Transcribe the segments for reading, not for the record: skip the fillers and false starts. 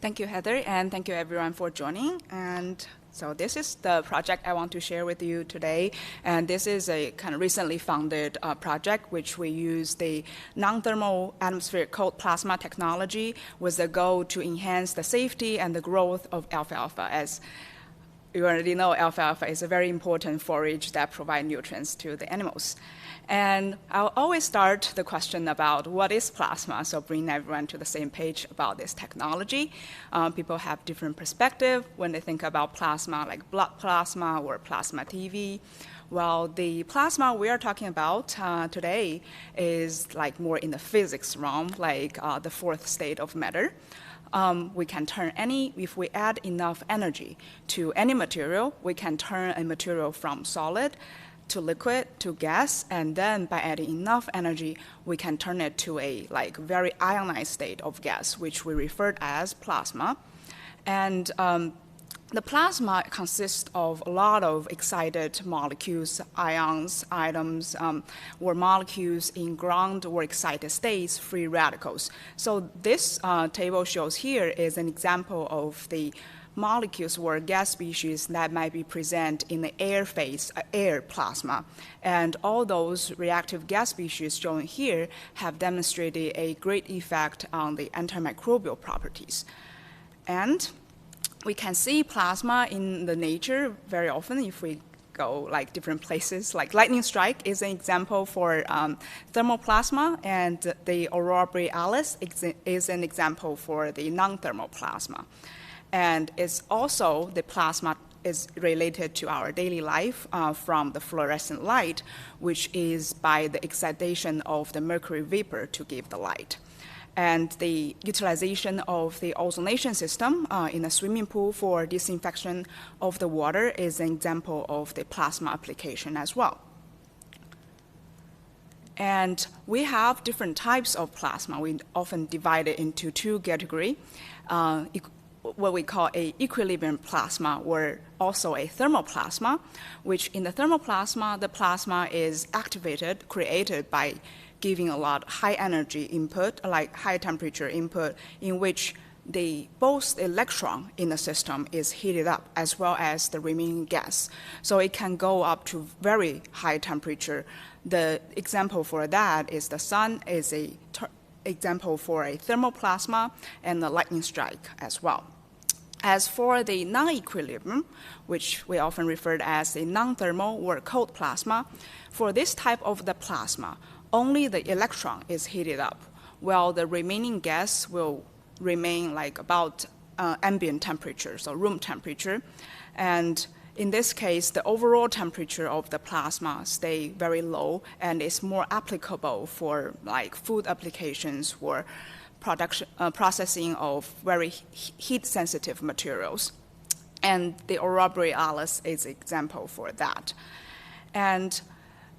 Thank you, Heather, and thank you everyone for joining. And so this is the project I want to share with you today. And this is a kind of recently founded project, which we use the non-thermal atmospheric cold plasma technology with the goal to enhance the safety and the growth of alfalfa. As you already know, alfalfa is a very important forage that provides nutrients to the animals. And I'll always start the question about what is plasma, so bring everyone to the same page about this technology. People have different perspective when they think about plasma, like blood plasma or plasma TV. Well, the plasma we are talking about today is like more in the physics realm, like the fourth state of matter. We can turn if we add enough energy to any material, we can turn a material from solid to liquid to gas, and then by adding enough energy, we can turn it to a very ionized state of gas, which we referred as plasma. And the plasma consists of a lot of excited molecules, ions, atoms, or molecules in ground or excited states, free radicals. So this table shows here is an example of the molecules or gas species that might be present in the air phase, air plasma. And all those reactive gas species shown here have demonstrated a great effect on the antimicrobial properties. And we can see plasma in the nature very often if we go different places. Like lightning strike is an example for thermal plasma, and the aurora borealis is an example for the non-thermal plasma. And it's also, the plasma is related to our daily life from the fluorescent light, which is by the excitation of the mercury vapor to give the light. And the utilization of the ozonation system in a swimming pool for disinfection of the water is an example of the plasma application as well. And we have different types of plasma. We often divide it into two categories. What we call a equilibrium plasma, or also a thermal plasma, which in the thermal plasma, the plasma is activated, created by giving a lot of high energy input, like high temperature input, in which both the electron in the system is heated up as well as the remaining gas. So it can go up to very high temperature. The example for that is the sun is an example for a thermal plasma, and the lightning strike as well. As for the non-equilibrium, which we often refer to as a non-thermal or cold plasma, for this type of the plasma, only the electron is heated up, while the remaining gas will remain about ambient temperature, so room temperature. And in this case, the overall temperature of the plasma stay very low, and it's more applicable for food applications or processing of very heat-sensitive materials. And the aurora borealis is an example for that. And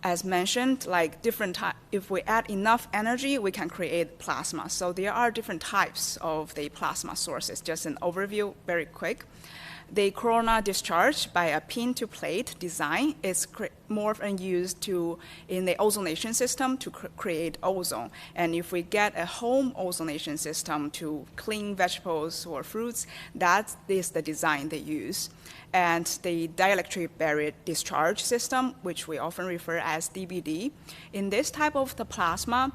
as mentioned, if we add enough energy, we can create plasma. So there are different types of the plasma sources. Just an overview, very quick. The corona discharge by a pin-to-plate design is more often used in the ozonation system to create ozone. And if we get a home ozonation system to clean vegetables or fruits, that is the design they use. And the dielectric barrier discharge system, which we often refer as DBD, in this type of the plasma,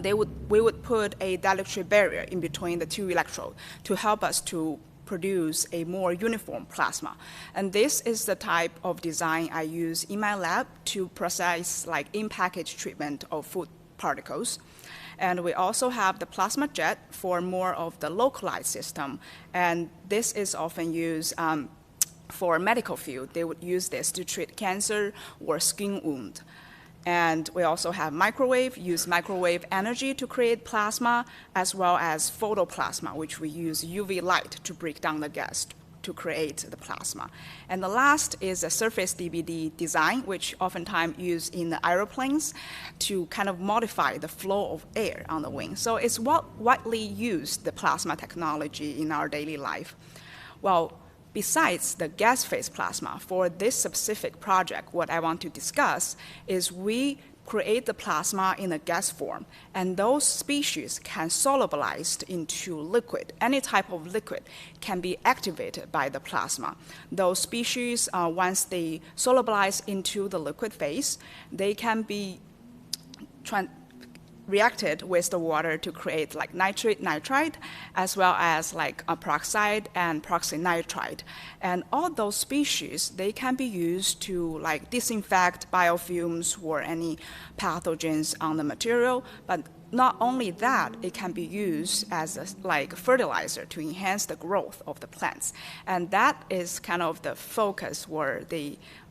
we would put a dielectric barrier in between the two electrodes to help us to produce a more uniform plasma. And this is the type of design I use in my lab to process in-package treatment of food particles. And we also have the plasma jet for more of the localized system. And this is often used for medical field. They would use this to treat cancer or skin wound. And we also have use microwave energy to create plasma, as well as photoplasma, which we use UV light to break down the gas to create the plasma. And the last is a surface DBD design, which oftentimes used in the aeroplanes to kind of modify the flow of air on the wing. So it's widely used, the plasma technology, in our daily life. Well, besides the gas phase plasma, for this specific project, what I want to discuss is we create the plasma in a gas form, and those species can solubilize into liquid. Any type of liquid can be activated by the plasma. Those species, once they solubilize into the liquid phase, they can be reacted with the water to create like nitrate, nitrite, as well as like a peroxide and peroxynitrite. And all those species, they can be used to like disinfect biofilms or any pathogens on the material, but not only that, it can be used as a like fertilizer to enhance the growth of the plants. And that is kind of the focus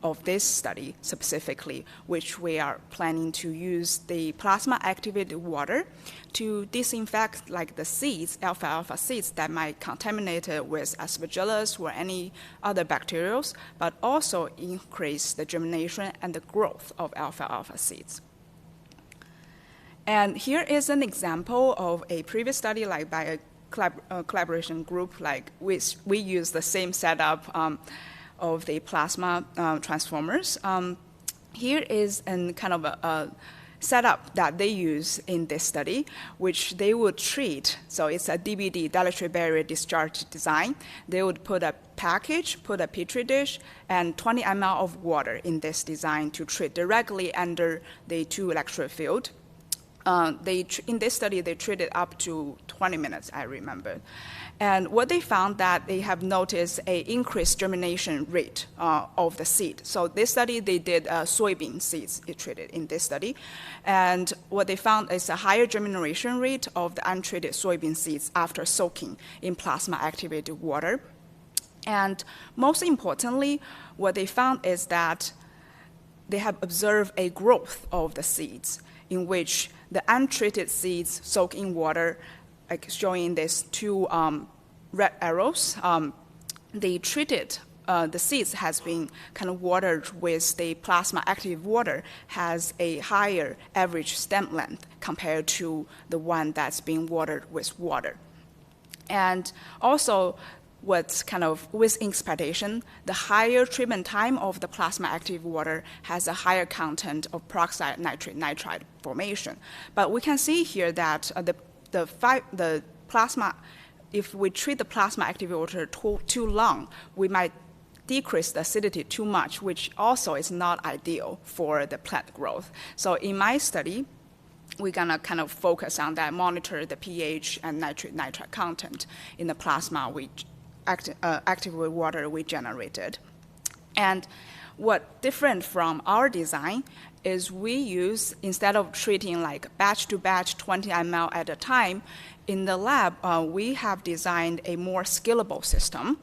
of this study specifically, which we are planning to use the plasma activated water to disinfect like the seeds, alfalfa seeds that might contaminate it with aspergillus or any other bacteria, but also increase the germination and the growth of alfalfa seeds. And here is an example of a previous study, like by a collaboration group, like which we use the same setup of the plasma transformers. Here is an kind of a setup that they use in this study, which they would treat. So it's a DBD, dielectric barrier discharge design. They would put a package, put a petri dish, and 20 ml of water in this design to treat directly under the 2 electrode field. In this study, they treated up to 20 minutes, I remember. And what they found that they have noticed an increased germination rate of the seed. So this study, they did soybean seeds treated in this study. And what they found is a higher germination rate of the untreated soybean seeds after soaking in plasma-activated water. And most importantly, what they found is that they have observed a growth of the seeds in which the untreated seeds soak in water, like showing these 2 red arrows. The treated, the seeds has been kind of watered with the plasma active water, has a higher average stem length compared to the one that's being watered with water. And also, what's kind of with expectation, the higher treatment time of the plasma active water has a higher content of peroxide, nitrate, nitrite formation. But we can see here that the plasma, if we treat the plasma active water too long, we might decrease the acidity too much, which also is not ideal for the plant growth. So in my study, we're gonna kind of focus on that, monitor the pH and nitrate, nitrite content in the plasma active water we generated. And what different from our design is we use, instead of treating like batch to batch 20 ml at a time, in the lab, we have designed a more scalable system,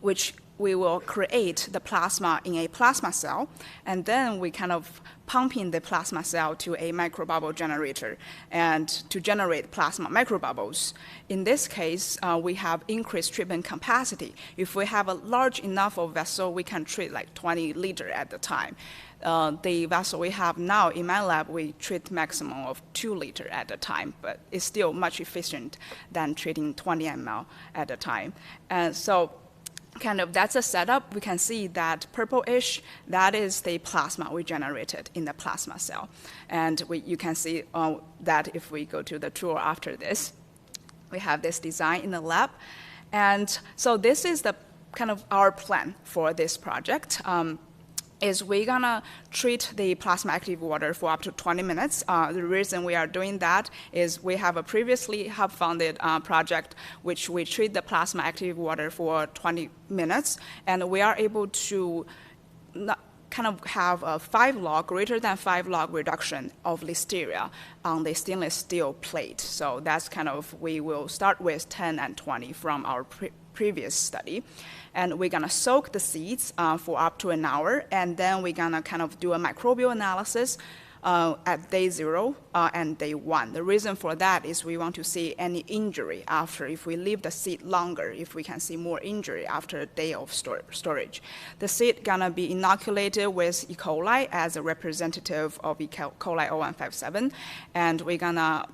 which we will create the plasma in a plasma cell, and then we kind of pumping the plasma cell to a microbubble generator and to generate plasma microbubbles. In this case, we have increased treatment capacity. If we have a large enough of vessel, we can treat like 20 liters at the time. The vessel we have now in my lab, we treat maximum of 2 liters at a time, but it's still much efficient than treating 20 ml at a time. And so kind of that's a setup. We can see that purplish, that is the plasma we generated in the plasma cell. And you can see that if we go to the tour after this, we have this design in the lab. And so this is the kind of our plan for this project. Is we're gonna treat the plasma active water for up to 20 minutes. The reason we are doing that is we have a previously hub-funded project which we treat the plasma active water for 20 minutes, and we are able to kind of have a 5 log, greater than 5 log reduction of listeria on the stainless steel plate. So that's kind of, we will start with 10 and 20 from our previous study. And we're gonna soak the seeds for up to an hour, and then we're gonna kind of do a microbial analysis at day 0 and day 1. The reason for that is we want to see any injury after, if we leave the seed longer, if we can see more injury after a day of storage. The seed gonna be inoculated with E. coli as a representative of E. coli 0157, and we're gonna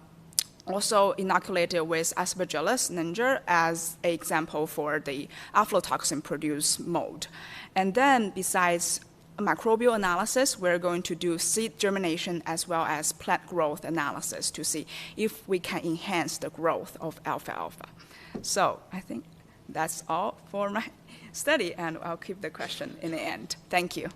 also inoculated with Aspergillus niger as an example for the aflatoxin-produced mold. And then besides microbial analysis, we're going to do seed germination as well as plant growth analysis to see if we can enhance the growth of alfalfa. So I think that's all for my study, and I'll keep the question in the end. Thank you.